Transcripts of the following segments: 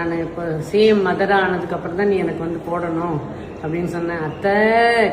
நான் இப்போ CM mother ஆனதுக்கு அப்புறம் தான் நீ எனக்கு வந்து போடணும் அப்படின்னு சொன்னேன். அத்தை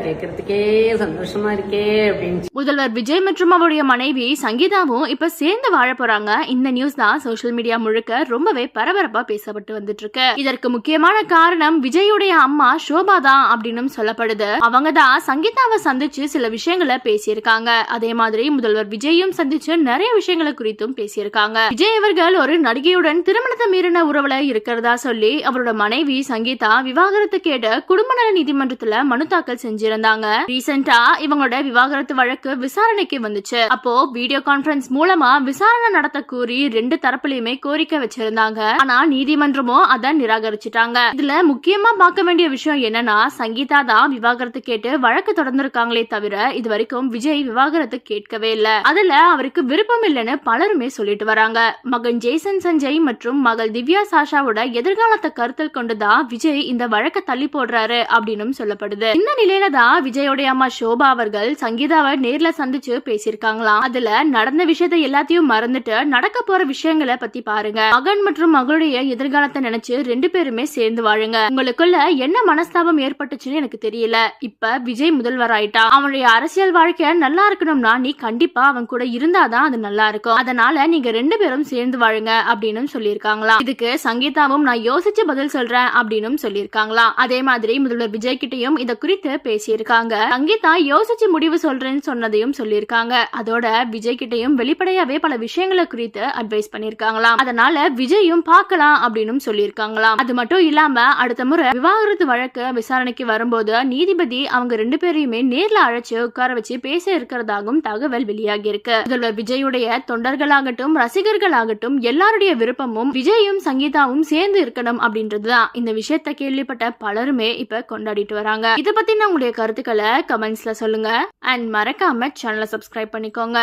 கேட்கறதுக்கே சந்தோஷமா இருக்கே அப்படின்னு. முதல்வர் விஜய் மற்றும் அவருடைய மனைவி சங்கீதாவும் இப்ப சேர்ந்து வாழ போறாங்க. இந்த நியூஸ் தான் சோசியல் மீடியா முழுக்க ரொம்பவே பரபரப்பா பேசப்பட்டு வந்துட்டு இருக்கு. இதற்கு முக்கியமான காரணம் விஜயுடைய அம்மா ஷோபா தான் அப்படின்னு சொல்லப்படுது. அவங்க தான் சங்கீதாவை சந்திச்சு சில விஷயங்களை பேசியிருக்காங்க. அதே மாதிரி முதல்வர் விஜயும் சந்திச்சு நிறைய விஷயங்களை குறித்தும் பேசியிருக்காங்க. விஜய் அவர்கள் ஒரு நடிகையுடன் திருமணத்தை மீறின உறவுல இருக்கிறதா சொல்லி அவரோட மனைவி சங்கீதா விவாகரத்து கேட்டு குடும்ப நல நீதிமன்றத்துல மனு தாக்கல் செஞ்சிருந்தாங்க. ரீசெண்டா இவங்களோட விவாகரத்து வழக்கு விசாரணைக்கு வந்துச்சு. அப்போ வீடியோ கான்பரன்ஸ் மூலமா விசாரணை நடத்த கூறி 2 தரப்புலயுமே கோரிக்கை வச்சிருந்தாங்க. ஆனா நீதிமன்றமும் அதை நிராகரிச்சுட்டாங்க. இதுல முக்கியமா பார்க்க வேண்டிய விஷயம் என்னன்னா, சங்கீதா தான் விவாகரத்து கேட்டு வழக்கு தொடர்ந்திருக்காங்களே தவிர இது வரைக்கும் விஜய் விவாகரத்து கேட்கவே இல்ல. அதுல அவருக்கு விருப்பம் இல்லைன்னு பலருமே சொல்லிட்டு வராங்க. மகன் ஜேசன் சஞ்சய் மற்றும் மகள் திவ்யா சாஷாவோட எதிர்காலத்தை கருத்தில் கொண்டுதான் விஜய் இந்த வழக்கை தள்ளி போடுறாரு அப்படின்னு சொல்லப்படுது. இந்த நிலையில தான் விஜயோடைய அம்மா ஷோபா அவர்கள் சங்கீதாவை நேர்ல சந்திச்சு பேசியிருக்காங்களாம். அதுல நடந்த விஷயத்தை எல்லாத்தையும் மறந்துட்டு நடக்க போற விஷயங்களை பத்தி பாருங்க. மகன் மற்றும் மகளுடைய எதிர்காலத்தை நினைச்சு 2 பேருமே சேர்ந்து வாழுங்க. உங்களுக்குள்ள என்ன மனஸ்தாபம் ஏற்பட்டுச்சுன்னு எனக்கு தெரியல. இப்ப விஜய் முதல்வர் ஆயிட்டா. அவனுடைய அரசியல் வாழ்க்கை நல்லா இருக்கணும்னா நீ கண்டிப்பா அவன் கூட இருந்தாதான் அது நல்லா இருக்கும். அதனால நீங்க 2 பேரும் சேர்ந்து வாழுங்க அப்படின்னு சொல்லியிருக்காங்களாம். இதுக்கு சங்கீதாவும் நான் யோசிச்சு பதில் சொல்றேன் அப்படின்னு சொல்லியிருக்காங்களாம். அதே மாதிரி முதல்வர் விஜய் கிட்டையும் இத குறித்து பேசியிருக்காங்க. சங்கீதா யோசிச்சு முடிவு சொல்றேன்னு சொன்னதையும் சொல்லியிருக்காங்க. அதோட விஜய் கிட்டையும் வெளிப்படையாவே பல விஷயங்களை குறித்து அட்வைஸ் பண்ணிருக்காங்களாம். அதனால விஜயும் பார்க்கலாம் அப்படின்னு சொல்லியிருக்காங்களாம். அது மட்டும் இல்லாம அடுத்த முறை விவாகரத்து வழக்கு விசாரணைக்கு வரும்போது நீதிபதி அவங்க 2 பேரையுமே நேர்ல அழைச்சு உட்கார வச்சு பேச இருக்கிறதாகவும் தகவல் வெளியாகி இருக்கு. முதல்வர் விஜயுடைய தொண்டர்களாகட்டும் ரசிகர்களாகட்டும் எல்லாருடைய விருப்பமும் விஜயும் சங்கீதாவும் சேர்ந்து இருக்கணும் அப்படின்றதுதான். இந்த விஷயத்தை கேள்விப்பட்ட பலருமே இப்ப கொண்டாடிட்டு வராங்க. இத பத்தின உங்களுடைய கருத்துக்களை கமெண்ட்ஸ்ல சொல்லுங்க. அண்ட் மறக்காம சேனலை சப்ஸ்கிரைப் பண்ணிக்கோங்க.